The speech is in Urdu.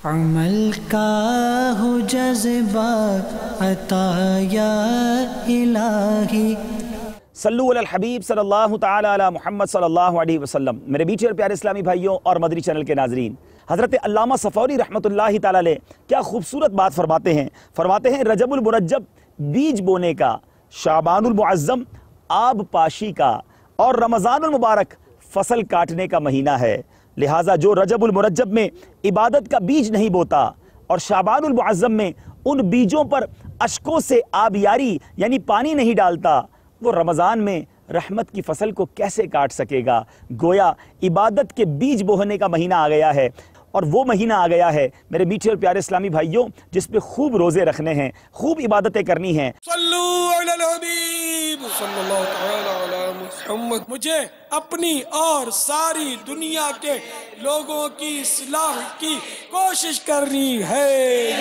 عمل کا ہو جذبہ عطا یا الہی۔ صلو علی الحبیب صلی اللہ تعالی علی محمد صلی اللہ علیہ وسلم۔ میرے میٹھے اور پیارے اسلامی بھائیوں اور مدنی چینل کے ناظرین، حضرت علامہ صفوری رحمۃ اللہ تعالی علیہ کیا خوبصورت بات فرماتے ہیں رجب المرجب بیج بونے کا، شعبان المعظم آب پاشی کا، اور رمضان المبارک فصل کاٹنے کا مہینہ ہے۔ لہٰذا جو رجب المرجب میں عبادت کا بیج نہیں بوتا اور شعبان المعظم میں ان بیجوں پر اشکوں سے آبیاری یعنی پانی نہیں ڈالتا، وہ رمضان میں رحمت کی فصل کو کیسے کاٹ سکے گا؟ گویا عبادت کے بیج بونے کا مہینہ آ گیا ہے، اور وہ مہینہ آ گیا ہے میرے میٹھے اور پیارے اسلامی بھائیوں جس پہ خوب روزے رکھنے ہیں، خوب عبادتیں کرنی ہیں۔ صلو علی الحبیب صلی اللہ تعالی علی محمد۔ مجھے اپنی اور ساری دنیا کے لوگوں کی اصلاح کی کوشش کرنی ہے۔